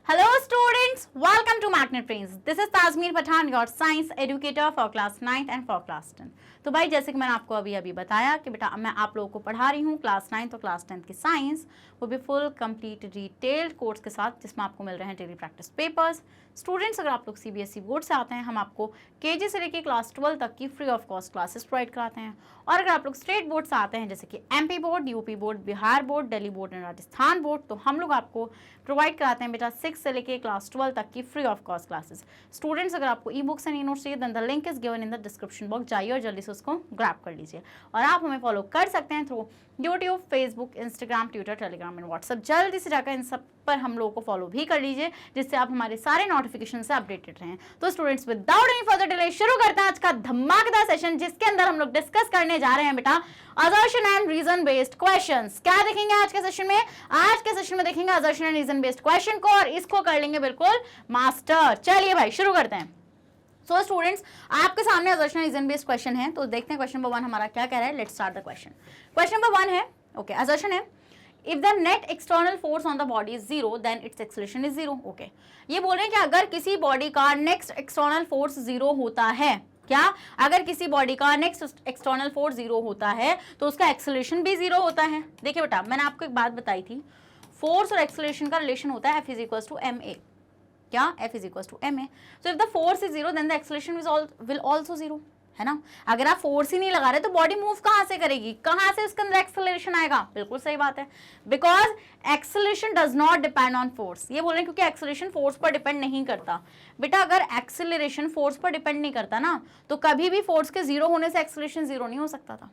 Hello students, welcome to Magnet Brains. This is Tazmeer Pathan, your science educator for class 9th and for class 10. तो भाई जैसे कि मैंने आपको अभी बताया कि बेटा मैं आप लोगों को पढ़ा रही हूँ क्लास 9th और क्लास 10th की साइंस, वो भी फुल कंप्लीट डिटेल्ड कोर्स के साथ जिसमें आपको मिल रहे हैं डेली प्रैक्टिस पेपर्स। स्टूडेंट्स अगर आप लोग सीबीएसई बोर्ड से आते हैं, हम आपको केजी से लेकर क्लास 12 तक की free of cost classes provide कराते हैं। और अगर आप लोग स्टेट बोर्ड से आते हैं जैसे कि MP board, UP board, Bihar board, Delhi board and Rajasthan board, तो हम लोग आपको प्रोवाइड कराते हैं बेटा 6 से लेकर क्लास 12 तक की free of cost classes. Students अगर आपको e books and e notes चाहिए then the link is given in the description box, जाइए और जल्दी से उसको ग्रैब कर लीजिए। और आप हमें फॉलो कर सकते हैं through YouTube, Facebook, Instagram, Twitter, Telegram and WhatsApp. जल्दी से जाकर इन सब पर हम लोगों को फॉलो भी कर लीजिए जिससे आप हमारे सारे नोटिफिकेशन से अपडेटेड रहें। तो students without any further delay शुरू करते हैं आज का धमाकेदार सेशन, जिसके अंदर हम लोग डिस्कस करने जा रहे हैं बेटा assertion and reason based questions. क्या देखेंगे आज के सेशन में? आज के सेशन में देखेंगे assertion and reason based question को, और इसको कर लेंगे बिल्कुल मास्टर। चलिए भाई शुरू करते हैं। सो स्टूडेंट्स, आपके सामने assertion and reason based question है, तो देखते हैं क्वेश्चन नंबर 1 हमारा क्या कह रहा है। Let's start the question. Question number 1 है, ओके, असर्शन है If the net external force on the body is 0, then its acceleration is 0. Okay. ये बोल रहे हैं कि अगर किसी बॉडी का नेक्स्ट एक्सटर्नल फोर्स 0 होता है, क्या अगर किसी बॉडी का नेक्स्ट एक्सटर्नल फोर्स 0 होता है तो उसका एक्सेलरेशन भी 0 होता है। देखिए बेटा, मैंने आपको एक बात बताई थी, फोर्स और एक्सेलरेशन का रिलेशन होता है F = ma। क्या? F = ma। So if the force is 0, then the acceleration will also 0, है ना। अगर आप फोर्स ही नहीं लगा रहे तो बॉडी मूव कहां से करेगी, कहां से उसके अंदर एक्सेलरेशन आएगा? बिल्कुल सही बात है, because acceleration does not depend on force. ये बोल रहे हैं क्योंकि एक्सेलरेशन फोर्स पर डिपेंड नहीं करता। बेटा अगर एक्सेलरेशन फोर्स पर डिपेंड नहीं करता ना, तो कभी भी फोर्स के 0 होने से एक्सेलरेशन 0 नहीं हो सकता था,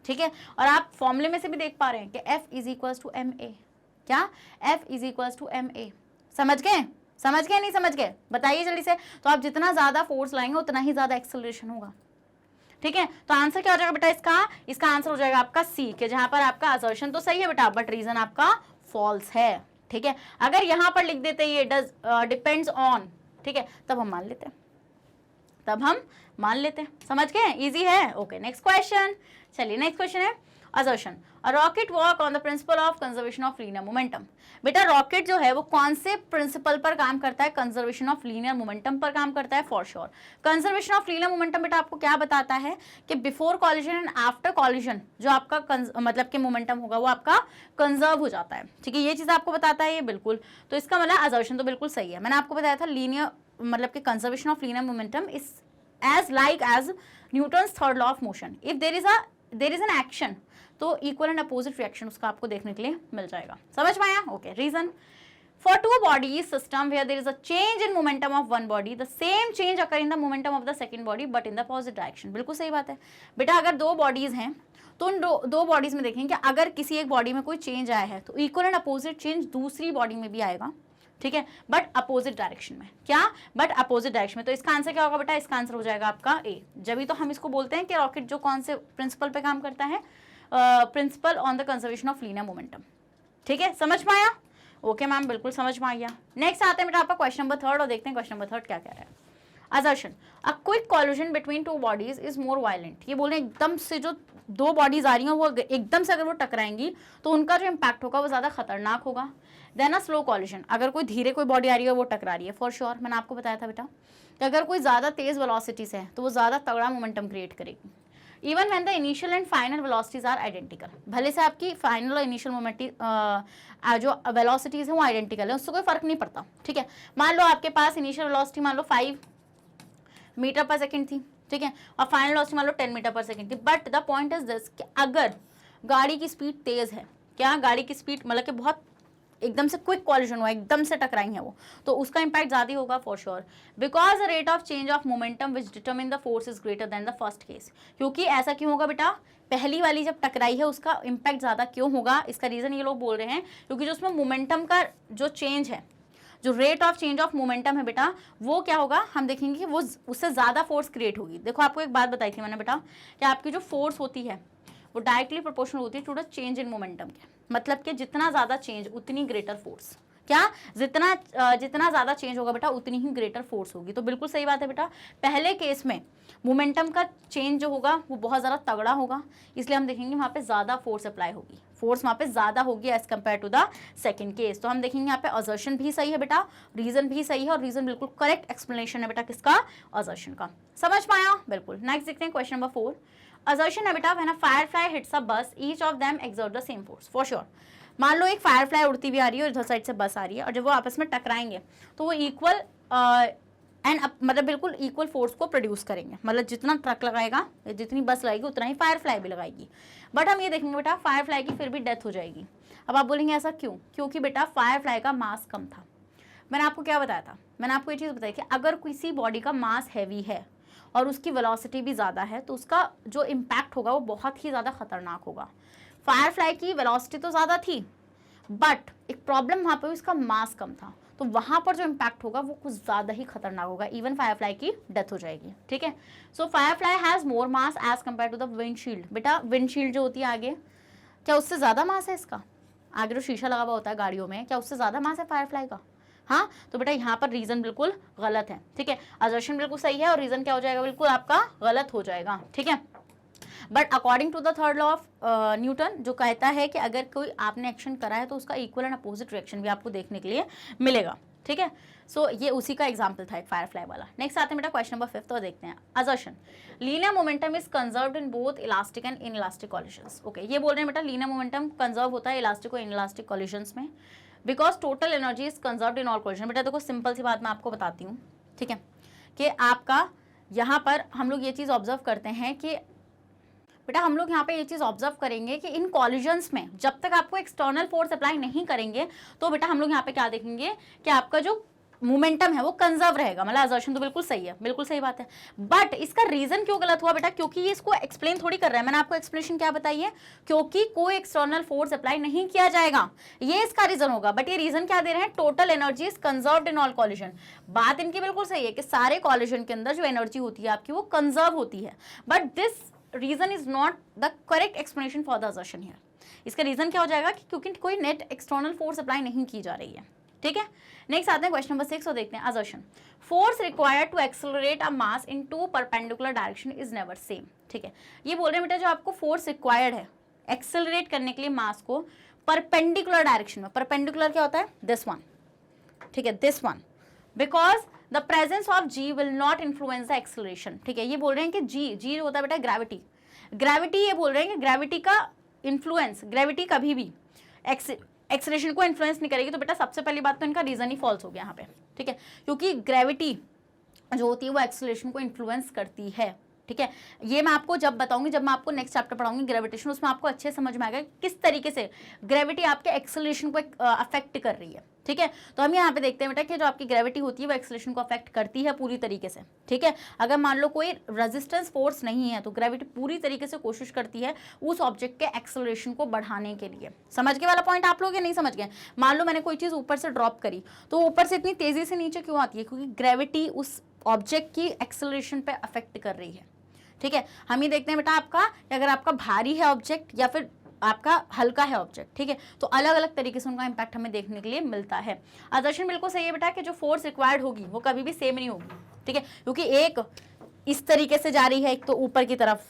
ठीक है। और आप फॉर्मूले में से भी देख पा रहे हैं कि F = ma। क्या? F = ma। समझ गए? समझ गए नहीं समझ गए? बताइए जल्दी से। तो आप जितना ज्यादा फोर्स लाएंगे उतना ही ज्यादा एक्सेलरेशन होगा, ठीक है। तो आंसर क्या हो जाएगा बेटा इसका आंसर हो जाएगा आपका सी, के जहां पर आपका असर्शन तो सही है बेटा बट रीजन आपका फॉल्स है, ठीक है। अगर यहां पर लिख देते ये डज डिपेंड्स ऑन, ठीक है, तब हम मान लेते, समझ गए? इजी है, ओके। नेक्स्ट क्वेश्चन, चलिए नेक्स्ट क्वेश्चन है assertion. A rocket work on the principle of conservation of linear momentum. बेटा रॉकेट जो है वो कौन से प्रिंसिपल पर काम करता है? कंजर्वेशन ऑफ लीनियर मोमेंटम पर काम करता है, for sure. Conservation of linear momentum बेटा आपको क्या बताता है कि before collision and after collision जो आपका मतलब कि मोमेंटम होगा वो आपका कंजर्व हो जाता है, ठीक है। ये चीज आपको बताता है ये, बिल्कुल। तो इसका मतलब असर्शन तो बिल्कुल सही है। मैंने आपको बताया था लीनियर मतलब कि conservation of linear momentum is as like as Newton's third law of motion. If there is an action तो इक्वल एंड अपोजिट रिएक्शन उसका आपको देखने के लिए मिल जाएगा। समझ में आया? Okay. Reason for two bodies system where there is a change in momentum of one body the same change occur in the momentum of the second body but in the opposite direction. बिल्कुल सही बात है बेटा। अगर दो bodies हैं तो उन दो बॉडीज में देखेंगे कि अगर किसी एक बॉडी में कोई चेंज आया है तो इक्वल एंड अपोजिट चेंज दूसरी बॉडी में भी आएगा, ठीक है, बट अपोजिट डायरेक्शन में। क्या? बट अपोजिट डायरेक्शन में। तो इसका आंसर क्या होगा बेटा? इसका आंसर हो जाएगा आपका ए। जब तो हम इसको बोलते हैं कि रॉकेट जो कौन से प्रिंसिपल पे काम करता है, principal on the conservation of linear momentum, ठीक है। समझ में आया? ओके मैम, बिल्कुल समझ में आ गया। नेक्स्ट आते हैं बेटा आपका क्वेश्चन नंबर 3 और देखते हैं क्वेश्चन नंबर 3 क्या कह रहा है। Assertion a quick collision between two bodies is more violent. ये बोल रहे हैं एकदम से जो दो बॉडीज आ रही हैं वो एकदम से अगर वो टकराएंगी तो उनका जो इम्पैक्ट होगा वो ज्यादा खतरनाक होगा देन अ स्लो कॉलिजन। अगर कोई धीरे कोई बॉडी आ रही है वो टकरा रही है, फॉर श्योर। मैंने आपको बताया था बेटा कि अगर कोई ज्यादा तेज वेलोसिटी से है तो वो ज्यादा तगड़ा मोमेंटम क्रिएट करेगी। Even when the initial and final velocities are identical, भले से आपकी फाइनल और इनिशियल मोमेंटी जो वेलोसिटीज है वो आइडेंटिकल है, उससे कोई फर्क नहीं पड़ता, ठीक है। मान लो आपके पास इनिशियल वेलोसिटी मान लो 5 मीटर पर सेकेंड थी, ठीक है, और फाइनल वेलोसिटी मान लो 10 मीटर पर सेकेंड थी, but the point is this कि अगर गाड़ी की स्पीड तेज है, क्या गाड़ी की स्पीड मतलब कि बहुत एकदम से क्विक कॉलिजन हुआ, एकदम से टकराई है वो, तो उसका इंपैक्ट ज्यादा होगा for sure, because the rate of change of momentum which determine the force is greater than the first case. क्योंकि ऐसा क्यों होगा बेटा? पहली वाली जब टकराई है उसका इंपैक्ट ज्यादा क्यों होगा? इसका रीजन ये लोग बोल रहे हैं क्योंकि जो उसमें मोमेंटम का जो चेंज है, जो rate of change of momentum है बेटा, वो क्या होगा हम देखेंगे कि वो उससे ज्यादा फोर्स क्रिएट होगी। देखो आपको एक बात बताई थी मैंने बेटा कि आपकी जो फोर्स होती है वो डायरेक्टली प्रोपोर्शनल होती है to the change in momentum के, मतलब कि जितना ज्यादा चेंज उतनी ग्रेटर फोर्स, क्या, जितना ज़्यादा चेंज होगा बेटा उतनी ही ग्रेटर फोर्स होगी। तो बिल्कुल सही बात है बेटा, पहले केस में मोमेंटम का चेंज जो होगा वो बहुत ज़्यादा तगड़ा होगा, इसलिए हम देखेंगे वहाँ पे ज़्यादा फोर्स अप्लाई होगी, फोर्स वहाँ पे ज़्यादा होगी as compare to the second case. तो हम देखेंगे यहाँ पे असर्शन भी सही है बेटा, रीजन भी सही है, और रीजन बिल्कुल करेक्ट एक्सप्लेनेशन है बेटा किसका, असर्शन का। समझ पाया, बिल्कुल। नेक्स्ट देखते हैं क्वेश्चन नंबर 4। असर्शन है बेटा, when a firefly hits a bus each of them exert the same force. For sure, मान लो एक फायरफ्लाई उड़ती हुई आ रही है और इधर साइड से बस आ रही है, और जब वो आपस में टकराएंगे तो वो इक्वल मतलब बिल्कुल इक्वल फोर्स को प्रोड्यूस करेंगे, मतलब जितना ट्रक लगाएगा, जितनी बस लगाएगी उतना ही फायरफ्लाई भी लगाएगी। बट हम ये देखेंगे बेटा फायरफ्लाई की फिर भी डेथ हो जाएगी। अब आप बोलेंगे ऐसा क्यों? क्योंकि बेटा फायरफ्लाई का मास कम था। मैंने आपको क्या बताया था? मैंने आपको ये चीज़ बताई कि अगर किसी बॉडी का मास हैवी है और उसकी वेलोसिटी भी ज़्यादा है तो उसका जो इम्पैक्ट होगा वो बहुत ही ज़्यादा खतरनाक होगा। फायरफ्लाई की वेलोसिटी तो ज़्यादा थी, बट एक प्रॉब्लम वहाँ पे उसका मास कम था, तो वहाँ पर जो इम्पैक्ट होगा वो कुछ ज़्यादा ही खतरनाक होगा, इवन फायरफ्लाई की डेथ हो जाएगी। ठीक है, so firefly has more mass as compare to the windshield. बेटा विंडशील्ड जो होती है आगे, क्या उससे ज़्यादा मास है इसका? आगे जो शीशा लगा हुआ होता है गाड़ियों में, क्या उससे ज़्यादा मास है फायरफ्लाई का? हाँ, तो बेटा यहाँ पर रीजन बिल्कुल गलत है। ठीक है, असर्शन बिल्कुल सही है और रीजन क्या हो जाएगा, बिल्कुल आपका गलत हो जाएगा। ठीक है, but according to the third law of Newton जो कहता है कि अगर कोई आपने एक्शन करा है तो उसका इक्वल एंड अपोजिट रिएक्शन भी आपको देखने के लिए मिलेगा। ठीक है, सो ये उसी का एग्जाम्पल था एक फायरफ्लाई वाला। नेक्स्ट आते हैं बेटा क्वेश्चन नंबर 5 और देखते हैं assertion linear momentum is conserved in both elastic and inelastic collisions. Okay, ये बोल रहे हैं बेटा लीनियर मोमेंटम कंजर्व होता है इलास्टिक और इनइलास्टिक कॉलिजन्स में, because total energy is conserved in all collision. बेटा देखो सिंपल सी बात मैं आपको बताती हूँ, ठीक है, कि आपका यहाँ पर हम लोग ये चीज़ ऑब्जर्व करते हैं कि बेटा हम लोग यहाँ पे ये चीज़ ऑब्जर्व करेंगे कि इन कॉलिजन्स में जब तक आपको एक्सटर्नल फोर्स अप्लाई नहीं करेंगे तो बेटा हम लोग यहाँ पे क्या देखेंगे कि आपका जो मोमेंटम है वो कंजर्व रहेगा। मतलब असर्शन तो बिल्कुल सही है, बिल्कुल सही बात है, बट इसका रीजन क्यों गलत हुआ बेटा? क्योंकि ये इसको एक्सप्लेन थोड़ी कर रहा है। मैंने आपको एक्सप्लेनेशन क्या बताई है? क्योंकि कोई एक्सटर्नल फोर्स अप्लाई नहीं किया जाएगा, ये इसका रीजन होगा। बट ये रीजन क्या दे रहे हैं? Total energy is conserved in all collision. बात इनकी बिल्कुल सही है कि सारे कॉलिजन के अंदर जो एनर्जी होती है आपकी वो कंजर्व होती है, but this reason is not the correct explanation for the assertion here. इसका रीजन क्या हो जाएगा कि क्योंकि कोई नेट एक्सटर्नल फोर्स अप्लाई नहीं की जा रही है। ठीक है, नेक्स्ट आते हैं क्वेश्चन नंबर 6 और देखते हैं assertion force required to accelerate a mass in two perpendicular direction is never same. ठीक है, ये बोल रहे हैं बेटा जो आपको फोर्स रिक्वायर्ड है एक्सेलरेट करने के लिए मास को परपेंडिकुलर डायरेक्शन में, परपेंडिकुलर क्या होता है? This one. ठीक है, this one, because the presence of g will not influence the acceleration. ठीक है, ये बोल रहे हैं कि जी होता है बेटा ग्रेविटी, ग्रेविटी ये बोल रहे हैं कि ग्रेविटी का इन्फ्लुएंस, ग्रेविटी कभी भी एक्सेलरेशन को इन्फ्लुएंस नहीं करेगी। तो बेटा सबसे पहली बात तो इनका रीजन ही फॉल्स हो गया यहाँ पे। ठीक है, क्योंकि ग्रेविटी जो होती है वो एक्सेलरेशन को इन्फ्लुएंस करती है। ठीक है, ये मैं आपको जब बताऊंगी, जब मैं आपको नेक्स्ट चैप्टर पढ़ाऊंगी ग्रेविटेशन, उसमें आपको अच्छे समझ में आएगा किस तरीके से ग्रेविटी आपके एक्सेलरेशन को अफेक्ट कर रही है। ठीक है, तो हम यहाँ पे देखते हैं बेटा कि जो आपकी ग्रेविटी होती है वो एक्सेलरेशन को अफेक्ट करती है पूरी तरीके से। ठीक है, अगर मान लो कोई रेजिस्टेंस फोर्स नहीं है तो ग्रेविटी पूरी तरीके से कोशिश करती है उस ऑब्जेक्ट के एक्सेलरेशन को बढ़ाने के लिए। समझ के वाला पॉइंट आप लोग ये नहीं समझ गए? मान लो मैंने कोई चीज़ ऊपर से ड्रॉप करी तो ऊपर से इतनी तेजी से नीचे क्यों आती है? क्योंकि ग्रेविटी उस ऑब्जेक्ट की एक्सेलरेशन पे अफेक्ट कर रही है। ठीक है, हम ये देखते हैं बेटा आपका अगर आपका भारी है ऑब्जेक्ट या फिर आपका हल्का है ऑब्जेक्ट, ठीक है, तो अलग अलग तरीके से उनका इंपैक्ट हमें देखने के लिए मिलता है। आदर्शन बिल्कुल सही है बेटा कि जो फोर्स रिक्वायर्ड होगी वो कभी भी सेम नहीं होगी। ठीक है, क्योंकि एक इस तरीके से जा रही है, एक तो ऊपर की तरफ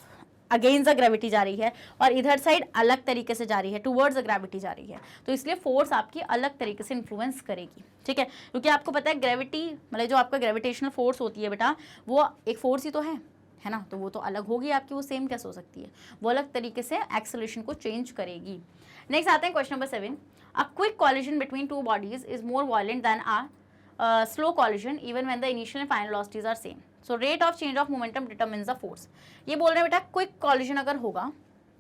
अगेंस्ट द ग्रेविटी जा रही है और इधर साइड अलग तरीके से जा रही है, टूवर्ड्स द ग्रेविटी जा रही है, तो इसलिए फोर्स आपकी अलग तरीके से इन्फ्लुएंस करेगी। ठीक है, क्योंकि आपको पता है ग्रेविटी मतलब जो आपका ग्रेविटेशनल फोर्स होती है बेटा वो एक फोर्स ही तो है ना, तो वो तो अलग होगी आपकी, वो सेम कैसे हो सकती है? वो अलग तरीके से एक्सेलरेशन को चेंज करेगी। नेक्स्ट आते हैं question number 7। A quick collision between two bodies is more violent than a slow collision even when the initial and final velocities are same, so rate of change of momentum determines the force. ये बोल रहे हैं बेटा quick collision अगर होगा,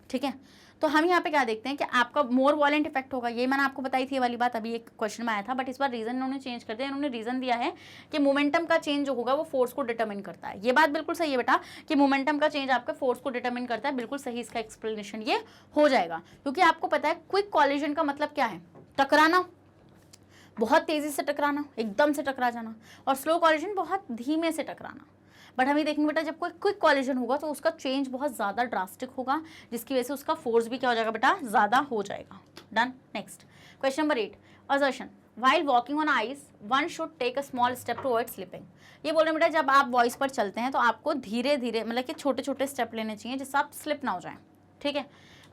ठीक है, तो हम यहाँ पे क्या देखते हैं कि आपका मोर वॉलेंट इफेक्ट होगा। ये मैंने आपको बताई थी ये वाली बात, अभी एक क्वेश्चन में आया था, बट इस बार रीजन इन्होंने चेंज कर दिया। इन्होंने रीजन दिया है कि मोमेंटम का चेंज जो होगा वो फोर्स को डिटरमिन करता है। ये बात बिल्कुल सही है बेटा कि मोमेंटम का चेंज आपके फोर्स को डिटरमिन करता है, बिल्कुल सही इसका एक्सप्लेनेशन ये हो जाएगा। क्योंकि आपको पता है क्विक कॉलिजन का मतलब क्या है? टकराना, बहुत तेजी से टकराना, एकदम से टकरा जाना, और स्लो कॉलिजन बहुत धीमे से टकराना। बट हम ये देखेंगे बेटा जब कोई क्विक कॉलिजन होगा तो उसका चेंज बहुत ज़्यादा ड्रास्टिक होगा, जिसकी वजह से उसका फोर्स भी क्या हो जाएगा बेटा? ज़्यादा हो जाएगा। Done. Next question number 8। Assertion while walking on ice one should take a small step to avoid slipping। ये बोल रहे हैं बेटा जब आप वॉइस पर चलते हैं तो आपको धीरे धीरे मतलब कि छोटे छोटे स्टेप लेने चाहिए जिससे आप स्लिप ना हो जाएं, ठीक है।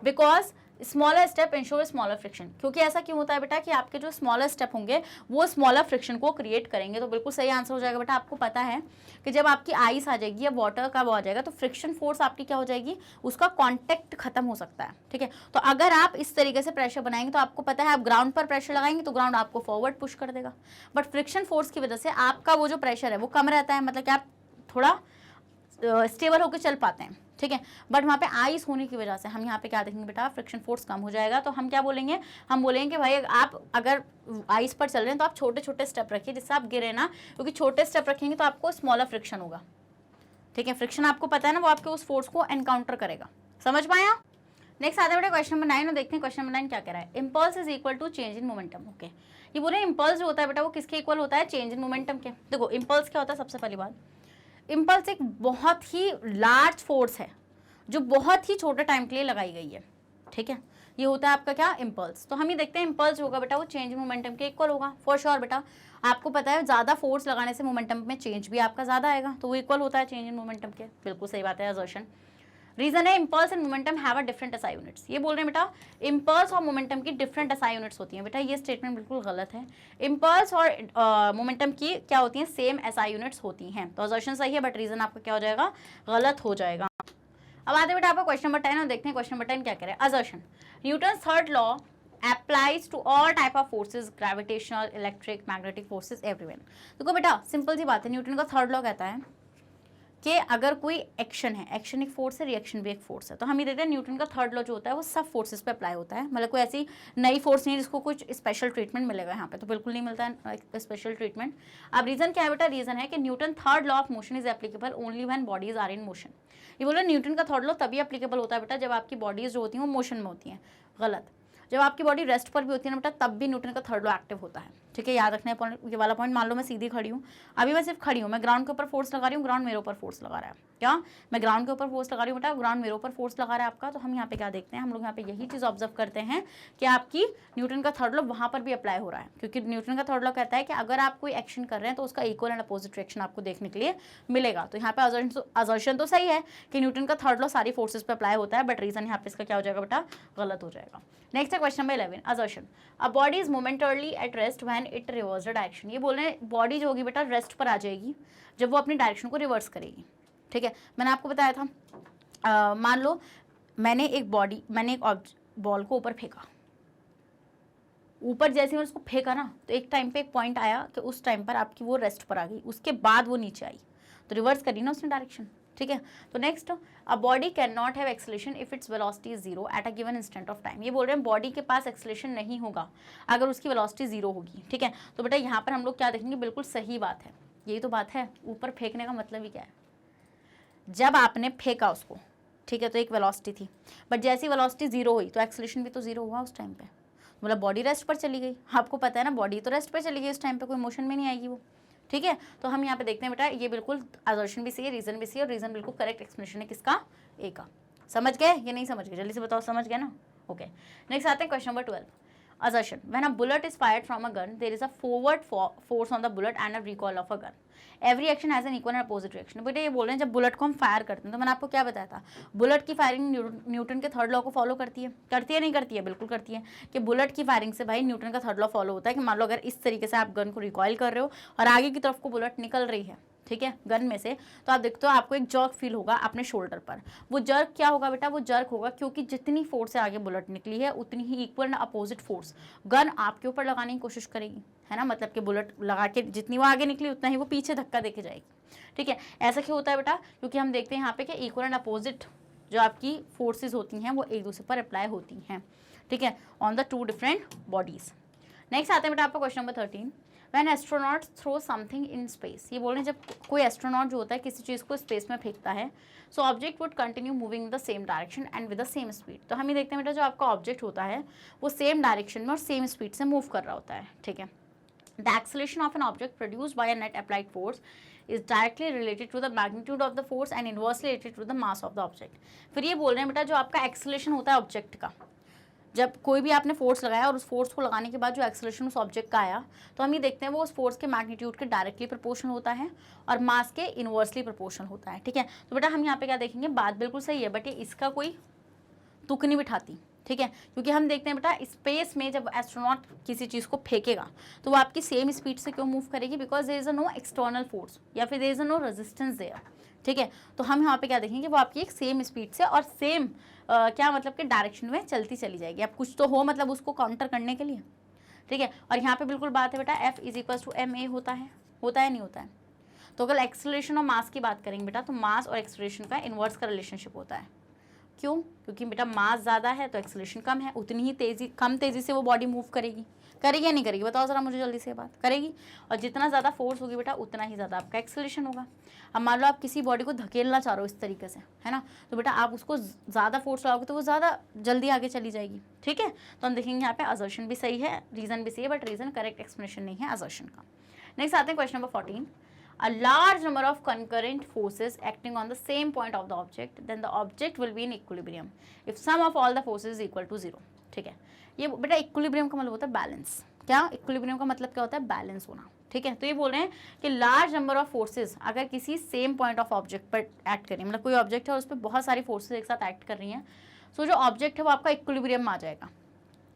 Because smaller step ensure smaller friction, क्योंकि ऐसा क्यों होता है बेटा कि आपके जो स्मॉलर स्टेप होंगे वो स्मॉलर फ्रिक्शन को क्रिएट करेंगे। तो बिल्कुल सही आंसर हो जाएगा बेटा। आपको पता है कि जब आपकी आइस आ जाएगी या वाटर का वो आ जाएगा तो फ्रिक्शन फोर्स आपकी क्या हो जाएगी, उसका कॉन्टेक्ट खत्म हो सकता है, ठीक है। तो अगर आप इस तरीके से प्रेशर बनाएंगे तो आपको पता है आप ग्राउंड पर प्रेशर लगाएंगे तो ग्राउंड आपको फॉरवर्ड पुश कर देगा, बट फ्रिक्शन फोर्स की वजह से आपका वो जो प्रेशर है वो कम रहता है, मतलब कि आप थोड़ा स्टेबल होकर चल पाते हैं, ठीक है। बट वहाँ पे आइस होने की वजह से हम यहाँ पे क्या देखेंगे बेटा, फ्रिक्शन फोर्स कम हो जाएगा। तो हम क्या बोलेंगे, हम बोलेंगे कि भाई आप अगर आइस पर चल रहे हैं तो आप छोटे छोटे स्टेप रखिए जिससे आप गिरे ना, क्योंकि छोटे स्टेप रखेंगे तो आपको स्मॉलर फ्रिक्शन होगा, ठीक है। फ्रिक्शन आपको पता है ना वो आपके उस फोर्स को एनकाउंटर करेगा, समझ पाया। नेक्स्ट आता है बेटा क्वेश्चन नंबर 9 और देखते हैं क्वेश्चन नंबर 9 क्या कह रहा है। Impulse is equal to change in momentum. Okay, ये बोले इम्पल्स जो होता है बेटा वो किसके इक्वल होता है, चेंज इन मोमेंटम के। देखो इम्पल्स क्या होता है, सबसे पहली बात इम्पल्स एक बहुत ही लार्ज फोर्स है जो बहुत ही छोटे टाइम के लिए लगाई गई है, ठीक है। ये होता है आपका क्या, इम्पल्स। तो हम ये देखते हैं इम्पल्स होगा बेटा वो चेंज इन मोमेंटम के इक्वल होगा फॉर श्योर बेटा। आपको पता है ज़्यादा फोर्स लगाने से मोमेंटम में चेंज भी आपका ज़्यादा आएगा, तो वो इक्वल होता है चेंज इन मोमेंटम के। बिल्कुल सही बात है, असर्शन। रीजन है impulse and momentum have a different SI units. ये बोल रहे हैं बेटा इम्पल्स और मोमेंटम की डिफरेंट एसआई यूनिट्स होती हैं। बेटा ये स्टेटमेंट बिल्कुल गलत है। इम्पल्स और मोमेंटम की क्या होती हैं, सेम एसआई यूनिट्स होती हैं। तो असर्शन सही है बट रीजन आपका क्या हो जाएगा, गलत हो जाएगा। अब आते बेटा आपका क्वेश्चन नंबर 10 और देखते हैं क्वेश्चन नंबर 10 क्या कह रहे हैं। Assertion Newton third law applies to all type of forces, gravitational, electric, magnetic forces, everywhere। देखो बेटा सिंपल सी बात है, न्यूटन का थर्ड लॉ कहता है कि अगर कोई एक्शन है, एक्शन एक फोर्स है, रिएक्शन भी एक फोर्स है। तो हम ये देखते हैं न्यूटन का थर्ड लॉ जो होता है वो सब फोर्सेस पे अप्लाई होता है। मतलब कोई ऐसी नई फोर्स नहीं है जिसको कुछ स्पेशल ट्रीटमेंट मिलेगा यहाँ पे, तो बिल्कुल नहीं मिलता है स्पेशल ट्रीटमेंट। अब रीजन क्या है बेटा, रीजन है कि Newton third law of motion is applicable only when bodies are in motion. ये बोलो न्यूटन का थर्ड लॉ तभी एप्लीकेबल होता है बेटा जब आपकी बॉडीज जो होती हैं वो मोशन में होती हैं। गलत। जब आपकी बॉडी रेस्ट पर भी होती है ना बेटा तब भी न्यूटन का थर्ड लॉ एक्टिव होता है, ठीक है। याद रखना है ये वाला पॉइंट। मान लो मैं सीधी खड़ी हूँ, अभी मैं सिर्फ खड़ी हूँ, मैं ग्राउंड के ऊपर फोर्स लगा रही हूँ, ग्राउंड मेरे ऊपर फोर्स लगा रहा है। क्या मैं ग्राउंड के ऊपर फोर्स लगा रही हूँ बेटा, ग्राउंड मेरे ऊपर फोर्स लगा रहा है आपका। तो हम यहाँ पे क्या देखते हैं, हम लोग यहाँ पे यही चीज़ ऑब्जर्व करते हैं कि आपकी न्यूटन का थर्ड लॉ वहाँ पर भी अप्लाई हो रहा है, क्योंकि न्यूटन का थर्ड लॉ कहता है कि अगर आप कोई एक्शन कर रहे हैं तो उसका इक्वल एंड अपोजिट रिएक्शन आपको देखने के लिए मिलेगा। तो यहाँ पे असर्शन तो सही है कि न्यूटन का थर्ड लॉ सारी फोर्सेज पे अप्लाई होता है, बट रीजन यहाँ पे इसका क्या हो जाएगा बेटा, गलत हो जाएगा। नेक्स्ट है question number 11, assertion a body is momentarily at rest when it reverse the direction. ये बोल रहे हैं बॉडी जो होगी बेटा रेस्ट पर आ जाएगी जब वो अपनी डायरेक्शन को रिवर्स करेगी, ठीक है। मैंने आपको बताया था मान लो मैंने एक बॉल को ऊपर फेंका, ऊपर जैसे मैं उसको फेंका ना तो एक टाइम पे एक पॉइंट आया कि उस टाइम पर आपकी वो रेस्ट पर आ गई, उसके बाद वो नीचे आई, तो रिवर्स करी ना उसने डायरेक्शन, ठीक है। तो next, a body can not have acceleration if its velocity is zero at a given instant of time. ये बोल रहे हैं बॉडी के पास एक्सेलरेशन नहीं होगा अगर उसकी वेलोसिटी जीरो होगी, ठीक है। तो बेटा यहाँ पर हम लोग क्या देखेंगे, बिल्कुल सही बात है, यही तो बात है। ऊपर फेंकने का मतलब ही क्या है, जब आपने फेंका उसको, ठीक है, तो एक वेलोसिटी थी, बट जैसी वेलोसिटी जीरो हुई तो एक्सेलरेशन भी तो जीरो हुआ उस टाइम पे, मतलब बॉडी रेस्ट पर चली गई। आपको पता है ना बॉडी तो रेस्ट पर चली गई, उस टाइम पे कोई मोशन में नहीं आएगी वो, ठीक है। तो हम यहाँ पे देखते हैं बेटा ये बिल्कुल असर्शन भी सही है, रीजन भी सही है, और रीजन बिल्कुल करेक्ट एक्सप्लेनेशन है किसका, ए का। समझ गए या नहीं समझ गए, जल्दी से बताओ, समझ गए ना। ओके, नेक्स्ट आते हैं question number 12, assertion when a bullet is fired from a gun there is a forward force on the bullet and a recoil of a gun, every action has an equal and opposite reaction। बेटे ये बोल रहे हैं जब bullet को हम fire करते हैं तो मैंने आपको क्या बताया था, बुलेट की फायरिंग न्यूटन के थर्ड लॉ को फॉलो करती है नहीं करती है, बिल्कुल करती है। कि बुलेट की फायरिंग से भाई न्यूटन का थर्ड लॉ फॉलो होता है कि मान लो अगर इस तरीके से आप गन को रिकॉइल कर रहे हो और आगे की तरफ को बुलेट निकल रही है, ठीक है, गन में से, तो आप देखते हो आपको एक जर्क फील होगा अपने शोल्डर पर। वो जर्क क्या होगा बेटा, वो जर्क होगा क्योंकि जितनी फोर्स से आगे बुलेट निकली है उतनी ही equal and opposite force gun आपके ऊपर लगाने की कोशिश करेगी, है ना। मतलब कि बुलेट लगा के जितनी वो आगे निकली उतना ही वो पीछे धक्का देके जाएगी, ठीक है। ऐसा क्यों होता है बेटा, क्योंकि हम देखते हैं यहाँ पे कि इक्वल एंड अपोजिट जो आपकी फोर्सेज होती हैं वो एक दूसरे पर अप्लाई होती हैं, ठीक है, on the two different bodies. Next आते हैं बेटा आपका question number 13, When astronauts throw something in space। ये बोल रहे हैं जब कोई एस्ट्रोनॉट जो होता है किसी चीज़ को स्पेस में फेंकता है, so object would continue moving in the same direction and with the same speed. तो हम ये देखते हैं बेटा जो आपका ऑब्जेक्ट होता है वो सेम डायरेक्शन में और सेम स्पीड से मूव कर रहा होता है, ठीक है। The acceleration of an object produced by a net applied force is directly related to the magnitude of the force and inversely related to the mass of the object। फिर ये बोल रहे हैं बेटा जो आपका एक्सेलरेशन होता है ऑब्जेक्ट का, जब कोई भी आपने फोर्स लगाया और उस फोर्स को लगाने के बाद जो एक्सेलरेशन उस ऑब्जेक्ट का आया, तो हम ये देखते हैं वो उस फोर्स के मैग्नीट्यूड के डायरेक्टली प्रोपोर्शनल होता है और मास के इनवर्सली प्रोपोर्शनल होता है। ठीक है, तो बेटा हम यहाँ पे क्या देखेंगे, बात बिल्कुल सही है, बट ये इसका कोई तुक नहीं बिठाती। ठीक है, क्योंकि हम देखते हैं बेटा स्पेस में जब एस्ट्रोनॉट किसी चीज़ को फेंकेगा तो वो आपकी सेम स्पीड से क्यों मूव करेगी, because there is a no external force या फिर there is a no resistance there. ठीक है, तो हम यहाँ पे क्या देखेंगे, वो आपकी एक सेम स्पीड से और सेम क्या मतलब कि डायरेक्शन में चलती चली जाएगी। अब कुछ तो हो मतलब उसको काउंटर करने के लिए। ठीक है, और यहाँ पे बिल्कुल बात है बेटा F = ma होता है नहीं होता है। तो अगर एक्सेलरेशन और मास की बात करेंगे बेटा, तो मास और एक्सेलरेशन का इन्वर्स का रिलेशनशिप होता है। क्यों? क्योंकि बेटा मास ज़्यादा है तो एक्सेलरेशन कम है, उतनी ही कम तेज़ी से वो बॉडी मूव करेगी या नहीं करेगी, बताओ ज़रा मुझे जल्दी से बात करेगी। और जितना ज़्यादा फोर्स होगी बेटा उतना ही ज़्यादा आपका एक्सेलरेशन होगा। अब मान लो आप किसी बॉडी को धकेलना चाह रहे हो इस तरीके से, है ना, तो बेटा आप उसको ज़्यादा फोर्स लगाओगे तो वो ज़्यादा जल्दी आगे चली जाएगी। ठीक है, तो हम देखेंगे यहाँ पे असर्शन भी सही है, रीज़न भी सही है, बट रीज़न करेक्ट एक्सप्लेनेशन नहीं है असर्शन का। नेक्स्ट आते हैं question number 14। A large number of concurrent forces acting on the same point of the object, then the object will be in equilibrium if sum of all the forces is equal to 0। ठीक है, ये बेटा equilibrium का मतलब होता है balance. क्या equilibrium का मतलब क्या होता है, बैलेंस होना। ठीक है, तो ये बोल रहे हैं कि लार्ज नंबर ऑफ फोर्सेज अगर किसी सेम पॉइंट ऑफ ऑब्जेक्ट पर एक्ट करें, मतलब कोई ऑब्जेक्ट है और उस पर बहुत सारी फोर्सेज एक साथ एक्ट कर रही हैं, सो जो ऑब्जेक्ट है वो आपका इक्विलिब्रियम में आ जाएगा।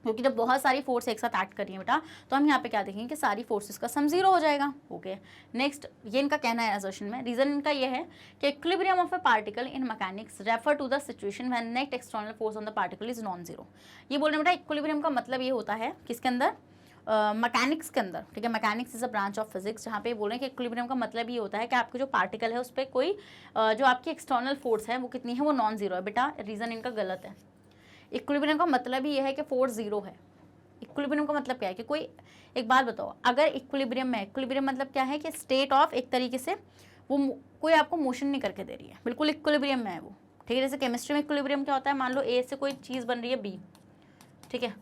क्योंकि जब बहुत सारी फोर्स एक साथ एक्ट कर रही है बेटा, तो हम यहाँ पे क्या देखेंगे कि सारी फोर्सेस का सम 0 हो जाएगा। ओके, नेक्स्ट ये इनका कहना है असर्शन में। रीजन इनका ये है कि equilibrium of a particle in mechanics refer to the situation when net external force on the particle is non zero. ये बोल रहे हैं बेटा इक्विलिब्रियम का मतलब ये होता है किसके अंदर, मैकेनिक्स के अंदर। ठीक है, mechanics is a branch of physics, जहाँ पे बोल रहे हैं कि इक्विलिब्रियम का मतलब ये होता है कि आपके जो पार्टिकल है उस पर कोई जो आपकी एक्सटर्नल फोर्स है वो कितनी है, वो नॉन जीरो है। बेटा रीजन इनका गलत है। इक्विलिब्रियम का मतलब ही ये है कि फोर्स 0 है। इक्विलिब्रियम का मतलब क्या है कि कोई, एक बात बताओ, अगर इक्विलिब्रियम में, इक्विलिब्रियम मतलब क्या है कि स्टेट ऑफ एक तरीके से वो कोई आपको मोशन नहीं करके दे रही है, बिल्कुल इक्विलिब्रियम में है वो। ठीक है, जैसे केमिस्ट्री में इक्विलिब्रियम क्या होता है, मान लो ए से कोई चीज़ बन रही है बी, ठीक है,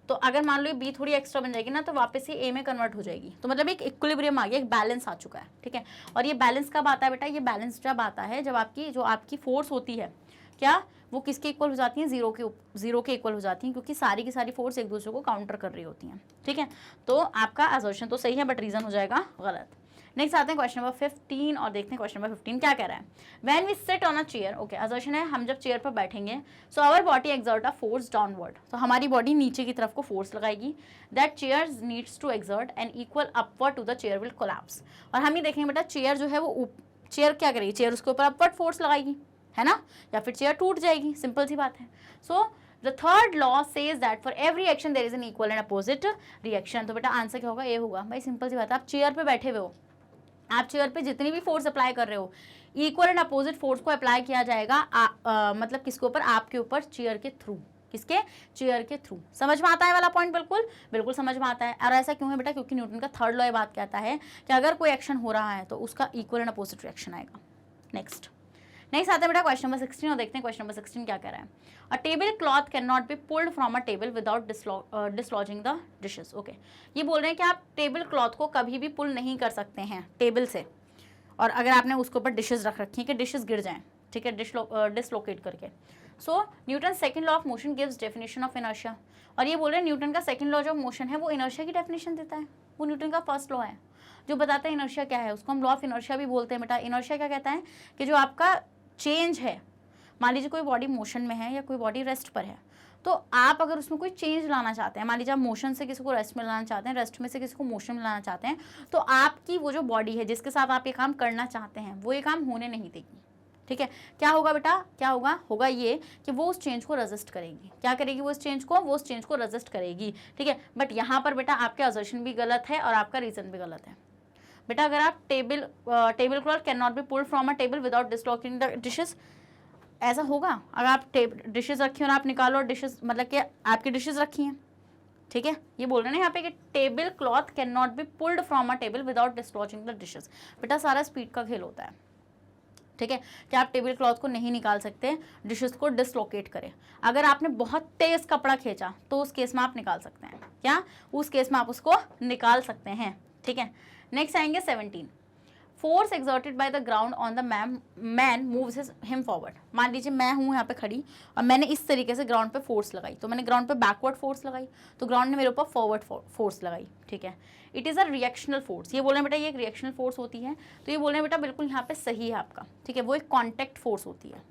तो अगर मान लो ये बी थोड़ी एक्स्ट्रा बन जाएगी ना तो वापस ये ए में कन्वर्ट हो जाएगी, तो मतलब एक इक्विलिब्रियम आ गया, एक बैलेंस आ चुका है। ठीक है, और ये बैलेंस कब आता है बेटा, ये बैलेंस जब आता है जब आपकी जो आपकी फोर्स होती है क्या वो किसके इक्वल हो जाती हैं, जीरो के इक्वल हो जाती हैं, क्योंकि सारी की सारी फोर्स एक दूसरे को काउंटर कर रही होती हैं। ठीक है, तो आपका असर्शन तो सही है बट रीजन हो जाएगा गलत। नेक्स्ट आते हैं क्वेश्चन नंबर 15 और देखते हैं क्वेश्चन नंबर 15 क्या कह रहा है। When we sit on a chair, okay, assertion है हम जब चेयर पर बैठेंगे, so our body exert a force downward, तो हमारी बॉडी नीचे की तरफ को फोर्स लगाएगी। That chair needs to exert an equal upward to the chair will collapse. और हम ये देखेंगे बेटा चेयर जो है वो चेयर क्या करेगी, चेयर उसके ऊपर अपवर्ड फोर्स लगाएगी, है ना, या फिर चेयर टूट जाएगी, सिंपल सी बात है। So the third law says that for every action there is an equal and opposite reaction. तो बेटा आंसर क्या होगा, ये होगा। भाई सिंपल सी बात है, आप चेयर पे बैठे हुए हो, आप चेयर पे जितनी भी फोर्स अप्लाई कर रहे हो, इक्वल एंड अपोजिट फोर्स को अप्लाई किया जाएगा मतलब किसके ऊपर, आपके ऊपर, चेयर के थ्रू। किसके, चेयर के थ्रू। समझ में आता है वाला पॉइंट, बिल्कुल बिल्कुल समझ में आता है। और ऐसा क्यों है बेटा, क्योंकि न्यूटन का थर्ड लॉ ये बात कहता है कि अगर कोई एक्शन हो रहा है तो उसका इक्वल एंड अपोजिट रिएक्शन आएगा। नेक्स्ट आता है बेटा क्वेश्चन नंबर 16 और देखते हैं क्वेश्चन नंबर 16 क्या कह रहा है। A table cloth can not be pulled from a table without dislodging the dishes. Okay, ये बोल रहे हैं कि आप टेबल क्लॉथ को कभी भी पुल नहीं कर सकते हैं टेबल से, और अगर आपने उसके ऊपर डिशेज रख रखी हैं कि डिशेज गिर जाएं, ठीक है, डिसलोकेट करके। So Newton second law of motion gives definition of inertia. और ये बोल रहे हैं न्यूटन का सेकंड लॉ जो मोशन है वो इनर्शिया की डेफिनेशन देता है। वो न्यूटन का फर्स्ट लॉ है जो बताता है इनर्शिया क्या है, उसको हम लॉ ऑफ इनर्शिया भी बोलते हैं बेटा। इनर्शिया क्या कहता है कि जो आपका चेंज है, मान लीजिए कोई बॉडी मोशन में है या कोई बॉडी रेस्ट पर है, तो आप अगर उसमें कोई चेंज लाना चाहते हैं, मान लीजिए आप मोशन से किसी को रेस्ट में लाना चाहते हैं, रेस्ट में से किसी को मोशन में लाना चाहते हैं, तो आपकी वो जो बॉडी है जिसके साथ आप ये काम करना चाहते हैं वो ये काम होने नहीं देगी। ठीक है, क्या होगा बेटा, क्या होगा ये कि वो उस चेंज को रेजिस्ट करेगी। क्या करेगी, वो उस चेंज को रेजिस्ट करेगी। ठीक है, बट यहाँ पर बेटा आपके असर्शन भी गलत है और आपका रीजन भी गलत है। बेटा अगर आप table cloth can not be pulled from a table without dislodging the dishes, ऐसा होगा अगर आप डिशेस रखी हो और आप निकालो और डिशेस, मतलब कि आपकी डिशेस रखी हैं, ठीक है, ये बोल रहे हैं यहाँ पे कि table cloth can not be pulled from a table without dislodging the dishes. बेटा सारा स्पीड का खेल होता है। ठीक है, कि आप टेबल क्लॉथ को नहीं निकाल सकते डिशेस को डिसलोकेट करें। अगर आपने बहुत तेज कपड़ा खींचा तो उस केस में आप निकाल सकते हैं, क्या, उस केस में आप उसको निकाल सकते हैं। ठीक है, नेक्स्ट आएंगे 17। Force exerted by the ground on the man moves him forward. मान लीजिए मैं हूँ यहाँ पे खड़ी और मैंने इस तरीके से ग्राउंड पे फोर्स लगाई, तो मैंने ग्राउंड पे बैकवर्ड फोर्स लगाई, तो ग्राउंड ने मेरे ऊपर फॉरवर्ड फोर्स लगाई, ठीक है। It is a reactional force, ये बोल रहे हैं बेटा ये एक रिएक्शनल फोर्स होती है, तो ये बोल रहे हैं बेटा बिल्कुल यहाँ पे सही है आपका, ठीक है। वो एक कॉन्टैक्ट फोर्स होती है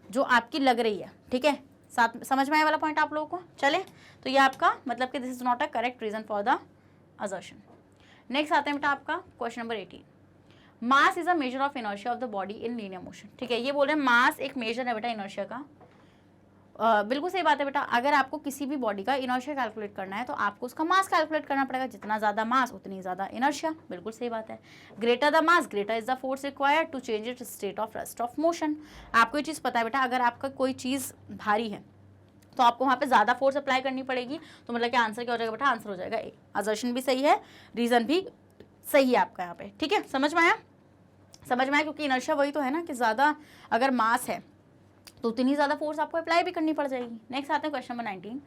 जो आपकी लग रही है, ठीक है। साथ समझ में आया वाला पॉइंट आप लोगों को? चले, तो ये आपका मतलब कि this is not a correct reason for the assertion. Next आते हैं बेटा आपका question number 18। Mass is a measure of inertia of the body in linear motion, ठीक है। ये बोल रहे हैं मास एक मेजर है बेटा इनर्शिया का। बिल्कुल सही बात है बेटा, अगर आपको किसी भी बॉडी का इनर्शिया कैलकुलेट करना है तो आपको उसका मास कैलकुलेट करना पड़ेगा, जितना ज़्यादा मास उतनी ज़्यादा इनर्शिया, बिल्कुल सही बात है। Greater the mass greater is the force required to change it state of rest of motion. आपको ये चीज़ पता है बेटा, अगर आपका कोई चीज़ भारी है तो आपको वहाँ पे ज़्यादा फोर्स अप्लाई करनी पड़ेगी, तो मतलब कि आंसर क्या हो जाएगा बेटा? आंसर हो जाएगा ए। असर्शन भी सही है, रीज़न भी सही है आपका यहाँ पे, ठीक है। समझ में आया? समझ में आया, क्योंकि इनर्शिया वही तो है ना कि ज़्यादा अगर मास है तो उतनी ज़्यादा फोर्स आपको अप्लाई भी करनी पड़ जाएगी। नेक्स्ट आते हैं question number 19।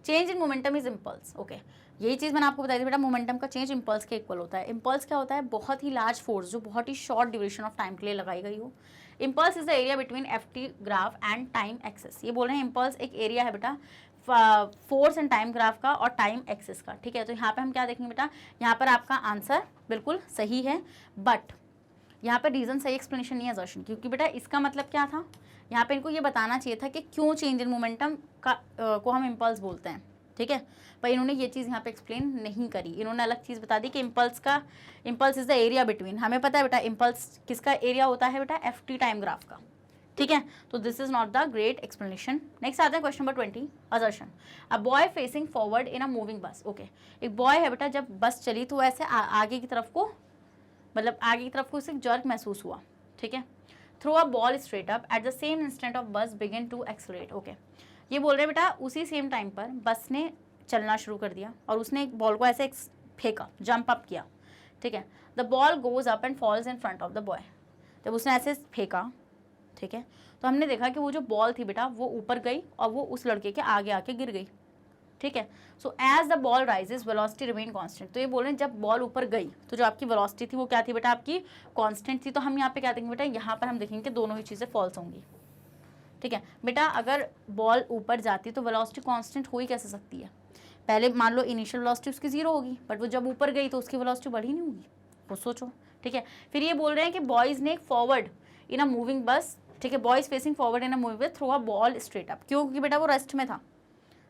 Change in momentum is impulse, okay. यही चीज़ मैंने आपको बताई थी बेटा, मोमेंटम का चेंज इम्पल्स के इक्वल होता है। इम्पल्स क्या होता है? बहुत ही लार्ज फोर्स जो बहुत ही शॉर्ट ड्यूरेशन ऑफ टाइम के लिए लगाई गई हो। Impulse is the area between ft graph and time axis. ये बोल रहे हैं इम्पल्स एक एरिया है बेटा फोर्स एंड टाइम ग्राफ का और टाइम एक्सेस का, ठीक है। तो यहाँ पे हम क्या देखेंगे बेटा, यहाँ पर आपका आंसर बिल्कुल सही है, बट यहाँ पर रीज़न सही एक्सप्लेनेशन नहीं है असर्शन, क्योंकि बेटा इसका मतलब क्या था, यहाँ पे इनको ये बताना चाहिए था कि क्यों चेंज इन मोमेंटम का को हम इम्पल्स बोलते हैं, ठीक है। पर इन्होंने ये चीज़ यहाँ पे एक्सप्लेन नहीं करी, इन्होंने अलग चीज़ बता दी कि impulse is the area between. हमें पता है बेटा इम्पल्स किसका एरिया होता है बेटा? ft टाइम ग्राफ का, ठीक है। तो this is not the great explanation. Next आते हैं question number 20, assertion. A boy facing forward in a moving बस, ओके। एक बॉय है बेटा, जब बस चली तो ऐसे आगे की तरफ को, मतलब आगे की तरफ को उसे जर्क महसूस हुआ, ठीक है। Throw a ball straight up at the same instant of bus begin to accelerate, okay. ये बोल रहे हैं बेटा उसी सेम टाइम पर बस ने चलना शुरू कर दिया और उसने एक बॉल को ऐसे फेंका, जंप अप किया, ठीक है। The ball goes up and falls in front of the boy. जब उसने ऐसे फेंका, ठीक है, तो हमने देखा कि वो जो बॉल थी बेटा वो ऊपर गई और वो उस लड़के के आगे आके गिर गई, ठीक है। So as the ball rises velocity remain constant. तो ये बोल रहे हैं जब बॉल ऊपर गई तो जो आपकी वेलोसिटी थी वो क्या थी बेटा? आपकी कांस्टेंट थी। तो हम यहाँ पे क्या देखेंगे बेटा? यहाँ पर हम देखेंगे कि दोनों ही चीज़ें फॉल्स होंगी, ठीक है बेटा। अगर बॉल ऊपर जाती तो वेलोसिटी कांस्टेंट हो ही कैसे सकती है? पहले मान लो इनिशियल वेलोसिटी उसकी 0 होगी, बट वो जब ऊपर गई तो उसकी वेलोसिटी बढ़ी नहीं होगी, वो सोचो, ठीक है। फिर ये बोल रहे हैं कि बॉयज़ ने forward in a moving bus, ठीक है, boys facing forward in a moving bus throw a ball straight up. क्यों? क्योंकि बेटा वो रेस्ट में था,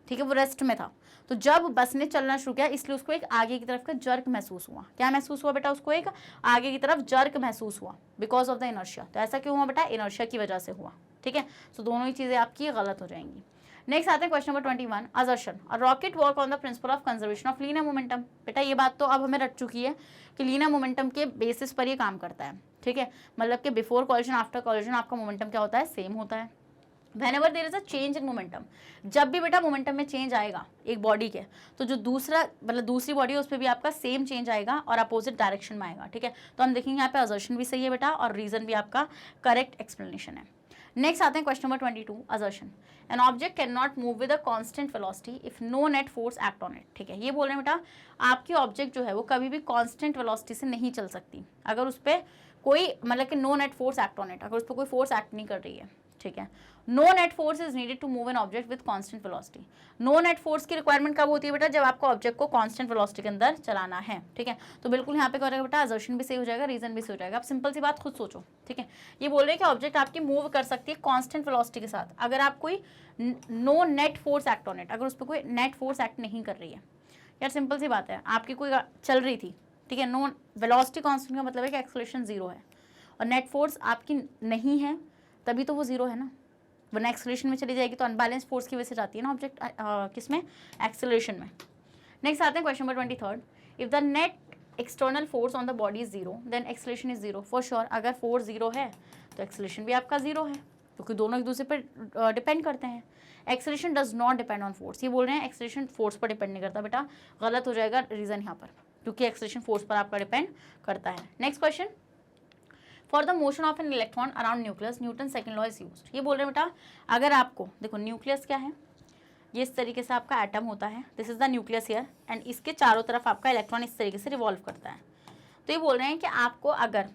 ठीक है, वो रेस्ट में था। तो जब बस ने चलना शुरू किया इसलिए उसको एक आगे की तरफ का जर्क महसूस हुआ। क्या महसूस हुआ बेटा? उसको एक आगे की तरफ जर्क महसूस हुआ बिकॉज ऑफ द इनर्शिया। तो ऐसा क्यों हुआ बेटा? इनर्शिया की वजह से हुआ, ठीक है। तो दोनों ही चीज़ें आपकी गलत हो जाएंगी। नेक्स्ट आते हैं question number 21, assertion. A rocket work on the principle of conservation of linear momentum. बेटा ये बात तो अब हमें रट चुकी है कि लीनियर मोमेंटम के बेसिस पर ये काम करता है, ठीक है। मतलब कि बिफोर कॉलिजन आफ्टर कॉलिजन आपका मोमेंटम क्या होता है? सेम होता है। Whenever there is a change in momentum, जब भी बेटा मोमेंटम में चेंज आएगा एक बॉडी के, तो जो दूसरा मतलब दूसरी बॉडी है उस पर भी आपका सेम चेंज आएगा और अपोजिट डायरेक्शन में आएगा, ठीक है। तो हम देखेंगे यहाँ पे असर्शन भी सही है बेटा और रीजन भी आपका करेक्ट एक्सप्लेनेशन है। नेक्स्ट आते हैं question number 22, assertion. An object can not move with a constant velocity if no net force act on it, ठीक है। ये बोल रहे हैं बेटा आपकी ऑब्जेक्ट जो है वो कभी भी कांस्टेंट वेलोसिटी से नहीं चल सकती अगर उस पर कोई मतलब कि no net force act on it, अगर उस पर कोई फोर्स एक्ट नहीं कर रही है, ठीक है। No net force is needed to move an object with constant velocity. No net force की रिक्वायरमेंट कब होती है बेटा? जब आपको ऑब्जेक्ट को कांस्टेंट वेलोसिटी के अंदर चलाना है, ठीक है। तो बिल्कुल यहाँ पे क्या हो जाएगा बेटा? असर्शन भी सही हो जाएगा, रीजन भी सही हो जाएगा। आप सिंपल सी बात खुद सोचो, ठीक है। ये बोल रहे हैं कि ऑब्जेक्ट आपकी मूव कर सकती है कांस्टेंट वेलोसिटी के साथ अगर आप कोई no net force act on it, अगर उस पर कोई नेट फोर्स एक्ट नहीं कर रही है। यार सिंपल सी बात है, आपकी कोई चल रही थी, ठीक है, नो वेलोसिटी कांस्टेंट का मतलब है कि एक्सेलरेशन 0 है और नेट फोर्स आपकी नहीं है, तभी तो वो 0 है ना, वरना एक्सेलरेशन में चली जाएगी। तो अनबैलेंस फोर्स की वजह से जाती है ना ऑब्जेक्ट किसमें? एक्सेलरेशन में। नेक्स्ट आते हैं question number 23, if the net external force on the body is 0 then acceleration is 0। For sure अगर फोर्स 0 है तो एक्सेलरेशन भी आपका 0 है, क्योंकि दोनों एक दूसरे पर डिपेंड करते हैं। Acceleration does not depend on force. ये बोल रहे हैं एक्सेलरेशन फोर्स पर डिपेंड नहीं करता बेटा, गलत हो जाएगा रीजन यहाँ पर, क्योंकि एक्सेलरेशन फोर्स पर आपका डिपेंड करता है। Next question, for the motion of an electron around nucleus Newton second law is used. ये बोल रहे हैं बेटा अगर आपको देखो न्यूक्लियस क्या है, ये इस तरीके से आपका एटम होता है, this is the nucleus here and इसके चारों तरफ आपका इलेक्ट्रॉन इस तरीके से रिवॉल्व करता है। तो ये बोल रहे हैं कि आपको अगर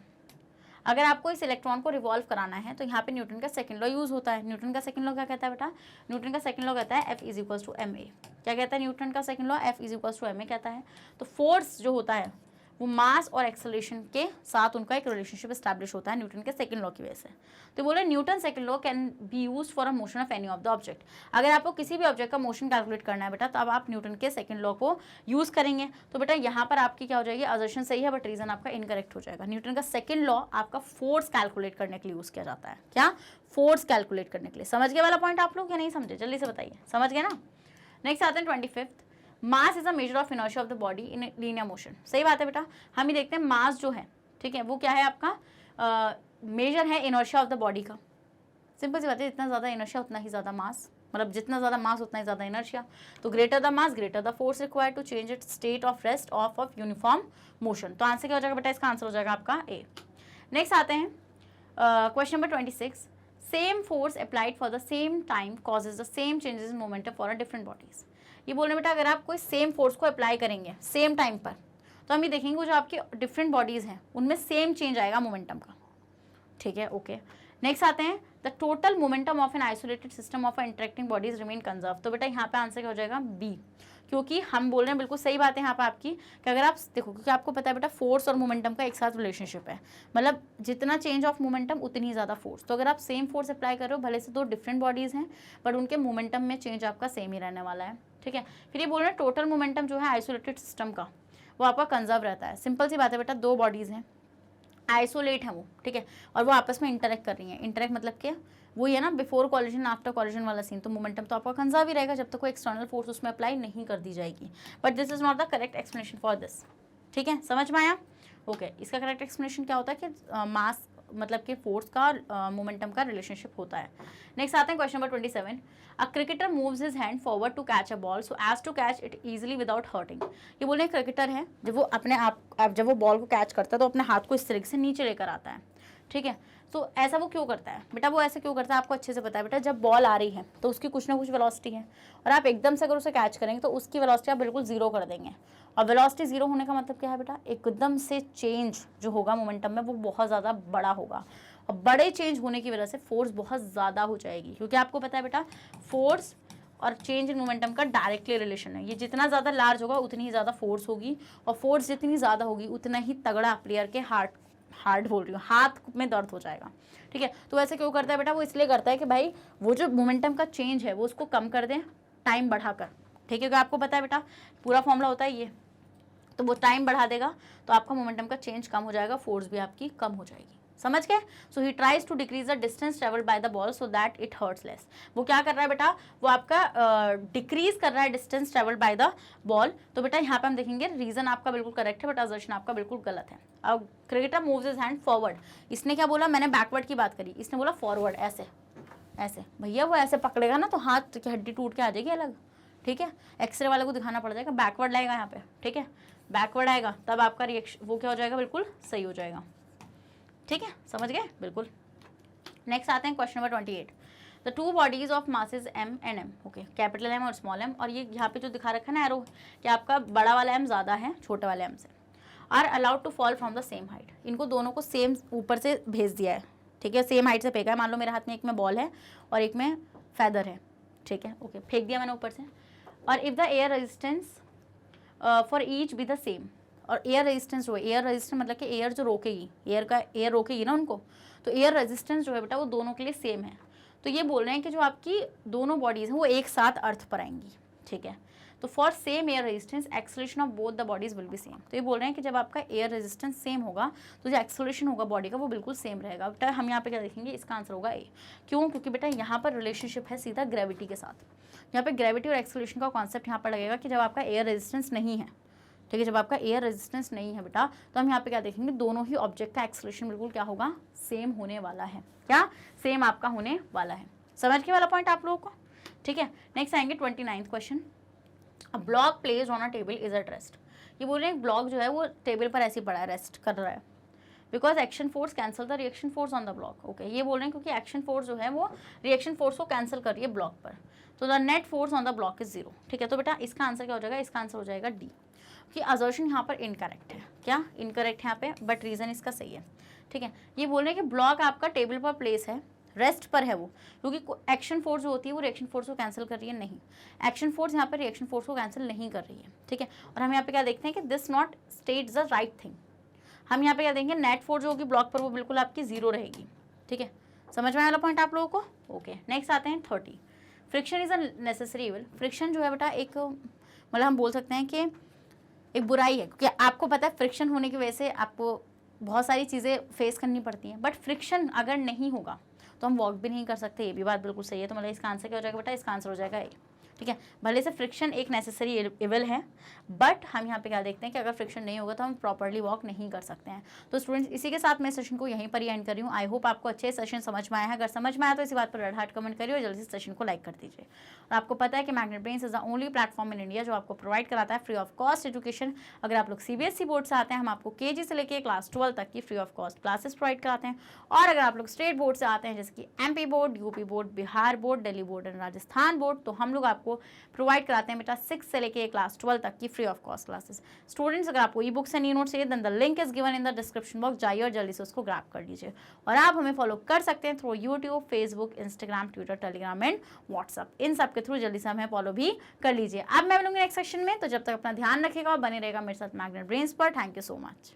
अगर आपको इस इलेक्ट्रॉन को रिवॉल्व कराना है तो यहाँ पे न्यूटन का सेकंड लॉ यूज होता है। न्यूटन का सेकंड लॉ क्या कहता है बेटा? न्यूटन का सेकंड लॉ कहता है F is equals to ma। क्या कहता है न्यूटन का second law? F is equals to ma कहता है। तो फोर्स जो होता है वो मास और एक्सेलरेशन के साथ उनका एक रिलेशनशिप एस्टैब्लिश होता है न्यूटन के सेकंड लॉ की वजह से। तो बोले Newton second law can be used for a motion of any of the object. अगर आपको किसी भी ऑब्जेक्ट का मोशन कैलकुलेट करना है बेटा तो अब आप न्यूटन के सेकंड लॉ को यूज करेंगे। तो बेटा यहाँ पर आपकी क्या हो जाएगी? असर्शन सही है बट रीजन आपका इनकरेक्ट हो जाएगा। न्यूटन का सेकंड लॉ आपका फोर्स कैलकुलेट करने के लिए यूज किया जाता है। क्या? फोर्स कैलकुलेट करने के लिए। समझ गए वाला पॉइंट आप लोग या नहीं समझे? जल्दी से बताइए। समझ गए ना? नेक्स्ट आते हैं 25th, mass is a measure of inertia of the body in linear motion. सही बात है बेटा। हम ही देखते हैं मास जो है, ठीक है, वो क्या है आपका? मेजर है इनर्शिया ऑफ द बॉडी का। सिंपल सी बात है, जितना ज़्यादा इनर्शिया उतना ही ज़्यादा मास, मतलब जितना ज़्यादा मास उतना ही ज़्यादा इनर्शिया। तो greater the mass greater the force required to change it state of rest of uniform motion. तो आंसर क्या हो जाएगा बेटा? इसका आंसर हो जाएगा आपका ए। नेक्स्ट आते हैं question number 26, same force applied for the same time causes the same changes in momentum for a different bodies. ये बोलने बेटा अगर आप कोई सेम फोर्स को अप्लाई करेंगे सेम टाइम पर तो हम ये देखेंगे वो जो आपकी डिफरेंट बॉडीज़ हैं उनमें सेम चेंज आएगा मोमेंटम का। ठीक है, ओके। नेक्स्ट आते हैं the total momentum of an isolated system of interacting bodies remain conserve. तो बेटा यहाँ पे आंसर क्या हो जाएगा? बी, क्योंकि हम बोल रहे हैं बिल्कुल सही बात है यहाँ पे आपकी कि अगर आप देखो, क्योंकि आपको पता है बेटा फोर्स और मोमेंटम का एक साथ रिलेशनशिप है, मतलब जितना चेंज ऑफ मोमेंटम उतनी ही ज़्यादा फोर्स। तो अगर आप सेम फोर्स अप्लाई कर रहे हो, भले से दो डिफरेंट बॉडीज़ हैं बट उनके मोमेंटम में चेंज आपका सेम ही रहने वाला है। ठीक है, फिर ये बोल रहे हैं टोटल मोमेंटम जो है आइसोलेटेड सिस्टम का वो आपका कंजर्व रहता है। सिंपल सी बात है बेटा, दो बॉडीज़ हैं, आइसोलेट है वो, ठीक है, और वो आपस में इंटरेक्ट कर रही हैं। इंटरेक्ट मतलब क्या? वो ये ना बिफोर कॉलिजन आफ्टर कॉलिजन वाला सीन। तो मोमेंटम तो आपका कंजर्व ही रहेगा जब तक कोई एक्सटर्नल फोर्स उसमें अप्लाई नहीं कर दी जाएगी। But this is not the correct explanation for this. ठीक है, समझ में आया? ओके, इसका करेक्ट एक्सप्लेनेशन क्या होता है कि मास मतलब कि फोर्स का मोमेंटम का रिलेशनशिप होता है। नेक्स्ट आते हैं question number 27, a cricketer moves his hand forward to catch a ball so as to catch it easily without hurting. ये बोले क्रिकेटर है, जब वो अपने आप जब वो बॉल को कैच करता है तो अपने हाथ को इस तरीके से नीचे लेकर आता है। ठीक है, तो ऐसा वो क्यों करता है बेटा? वो ऐसे क्यों करता है आपको अच्छे से पता है बेटा। जब बॉल आ रही है तो उसकी कुछ ना कुछ वेलोसिटी है और आप एकदम से अगर उसे कैच करेंगे तो उसकी वेलोसिटी आप बिल्कुल जीरो कर देंगे। और वेलोसिटी जीरो होने का मतलब क्या है बेटा? एकदम से चेंज जो होगा मोमेंटम में वो बहुत ज़्यादा बड़ा होगा, और बड़े चेंज होने की वजह से फोर्स बहुत ज़्यादा हो जाएगी, क्योंकि आपको पता है बेटा फोर्स और चेंज इन मोमेंटम का डायरेक्टली रिलेशन है। ये जितना ज़्यादा लार्ज होगा उतनी ही ज़्यादा फोर्स होगी, और फोर्स जितनी ज़्यादा होगी उतना ही तगड़ा प्लेयर के हार्ट बोल रही हूँ, हाथ में दर्द हो जाएगा। ठीक है, तो ऐसे क्यों करता है बेटा? वो इसलिए करता है कि भाई वो जो मोमेंटम का चेंज है वो उसको कम कर दें टाइम बढ़ाकर। ठीक है, आपको पता है बेटा पूरा फॉर्मूला होता है ये, तो वो टाइम बढ़ा देगा तो आपका मोमेंटम का चेंज कम हो जाएगा, फोर्स भी आपकी कम हो जाएगी। समझ गए? So he tries to decrease the distance travelled by the ball so that it hurts less. वो क्या कर रहा है बेटा? वो आपका डिक्रीज कर रहा है distance travelled by the ball. तो बेटा यहाँ पे हम देखेंगे रीजन आपका बिल्कुल करेक्ट है बट असर्शन आपका बिल्कुल गलत है। अब cricketer moves his hand forward, इसने क्या बोला? मैंने बैकवर्ड की बात करी, इसने बोला फॉरवर्ड। ऐसे ऐसे भैया वो ऐसे पकड़ेगा ना तो हाथ की हड्डी टूट के आ जाएगी अलग। ठीक है, एक्सरे वाले को दिखाना पड़ जाएगा, बैकवर्ड लाएगा यहाँ पे। ठीक है, बैकवर्ड आएगा तब आपका रिएक्शन वो क्या हो जाएगा? बिल्कुल सही हो जाएगा। ठीक है, समझ गए? बिल्कुल। नेक्स्ट आते हैं question number 28, the two bodies of masses m and m. Okay, capital m और स्मॉल एम, और ये यहाँ पे जो दिखा रखा है ना एरो कि आपका बड़ा वाला एम ज़्यादा है छोटे वाले एम से, are allowed to fall from the same height. इनको दोनों को सेम ऊपर से भेज दिया है। ठीक है, सेम हाइट से फेंका है। मान लो मेरे हाथ में एक में बॉल है और एक में फेदर है। ठीक है, ओके, फेंक दिया मैंने ऊपर से। और if the air resistance for each be the same, और एयर रेजिस्टेंस जो है, एयर रेजिस्टेंस मतलब कि एयर जो रोकेगी, एयर रोकेगी ना उनको, तो एयर रेजिस्टेंस जो है बेटा वो दोनों के लिए सेम है। तो ये बोल रहे हैं कि जो आपकी दोनों बॉडीज़ हैं वो एक साथ अर्थ पर आएंगी। ठीक है, तो for same air resistance acceleration of both the bodies will be same. तो ये बोल रहे हैं कि जब आपका एयर रेजिस्टेंस सेम होगा तो जो एक्सेलरेशन होगा बॉडी का वो बिल्कुल सेम रहेगा। बेटा हम यहाँ पे क्या देखेंगे? इसका आंसर होगा ए। क्यों? क्योंकि बेटा यहाँ पर रिलेशनशिप है सीधा ग्रेविटी के साथ। यहाँ पे ग्रेविटी और एक्सेलरेशन का कॉन्सेप्ट यहाँ पर लगेगा कि जब आपका एयर रेजिस्टेंस नहीं है, ठीक है, जब आपका एयर रेजिस्टेंस नहीं है बेटा तो हम यहाँ पे क्या देखेंगे? दोनों ही ऑब्जेक्ट का एक्सेलरेशन बिल्कुल क्या होगा? सेम होने वाला है। क्या? सेम आपका होने वाला है। समझ के वाला पॉइंट आप लोगों को? ठीक है, नेक्स्ट आएंगे 29th question, a block placed on a table is at rest. ये बोल रहे हैं ब्लॉक जो है वो टेबल पर ऐसे ही पड़ा है, रेस्ट कर रहा है, because action force cancel the reaction force on the block. Okay, ये बोल रहे हैं क्योंकि एक्शन फोर्स जो है वो रिएक्शन फोर्स को कैंसिल कर रही है ब्लॉक पर, तो the net force on the block is zero. ठीक है, तो बेटा इसका आंसर क्या हो जाएगा? इसका आंसर हो जाएगा डी। कि असर्शन यहाँ पर इनकरेक्ट है। क्या इनकरेक्ट है यहाँ पे, बट रीज़न इसका सही है। ठीक है, ये बोल रहे हैं कि ब्लॉक आपका टेबल पर प्लेस है, रेस्ट पर है वो, क्योंकि एक्शन फोर्स जो होती है वो रिएक्शन फोर्स को कैंसिल कर रही है, नहीं, एक्शन फोर्स यहाँ पर रिएक्शन फोर्स को कैंसिल नहीं कर रही है। ठीक है, और हम यहाँ पे क्या देखते हैं कि this not states the right thing. हम यहाँ पे क्या देंगे, नेट फोर्स जो होगी ब्लॉक पर वो बिल्कुल आपकी जीरो रहेगी। ठीक है, समझ में आया वाला पॉइंट आप लोगों को? ओके, नेक्स्ट आते हैं 30। Friction is a necessary evil. Friction जो है बेटा एक, मतलब हम बोल सकते हैं कि एक बुराई है, क्योंकि आपको पता है फ्रिक्शन होने की वजह से आपको बहुत सारी चीज़ें फेस करनी पड़ती हैं, बट फ्रिक्शन अगर नहीं होगा तो हम वॉक भी नहीं कर सकते। ये भी बात बिल्कुल सही है। तो मतलब इसका आंसर क्या हो जाएगा बेटा, इसका आंसर हो जाएगा ए। ठीक है, भले से फ्रिक्शन एक नेसेसरी इविल है, बट हम यहाँ पे क्या देखते हैं कि अगर फ्रिक्शन नहीं होगा तो हम प्रॉपर्ली वॉक नहीं कर सकते हैं। तो स्टूडेंट्स, इसी के साथ मैं सेशन को यहीं पर ही एंड कर रही हूँ। आई होप आपको अच्छे सेशन समझ में आया है। अगर समझ में आया तो इसी बात पर रेड हार्ट कमेंट करिए और जल्दी से सेशन को लाइक कर दीजिए। और आपको पता है कि magnet brains is the only platform in India जो आपको प्रोवाइड कराता है फ्री ऑफ कॉस्ट एजुकेशन। अगर आप लोग सीबीएसई बोर्ड से आते हैं, हम आपको केजी से लेकर क्लास 12 तक की free of cost classes provide कराते हैं। और अगर आप लोग स्टेट बोर्ड से आते हैं, जैसे कि MP board, UP board, Bihar board, Delhi board and Rajasthan board, तो हम लोग आपको प्रोवाइड कराते हैं बेटा 6 से लेके क्लास 12 तक की free of cost classes. Students, अगर आपको e books and e notes चाहिए, then the link is given in the description box. जाइए और जल्दी से उसको ग्रैब कर लीजिए। और आप हमें फॉलो कर सकते हैं through YouTube, Facebook, Instagram, Twitter, Telegram and WhatsApp. इन सब के थ्रू जल्दी से हमें फॉलो भी कर लीजिए। अब मैं मिलूंगी नेक्स्ट सेक्शन में, तो जब तक अपना ध्यान रखिएगा और बने रहेगा मेरे साथ मैग्नेट ब्रेन्स पर। Thank you so much.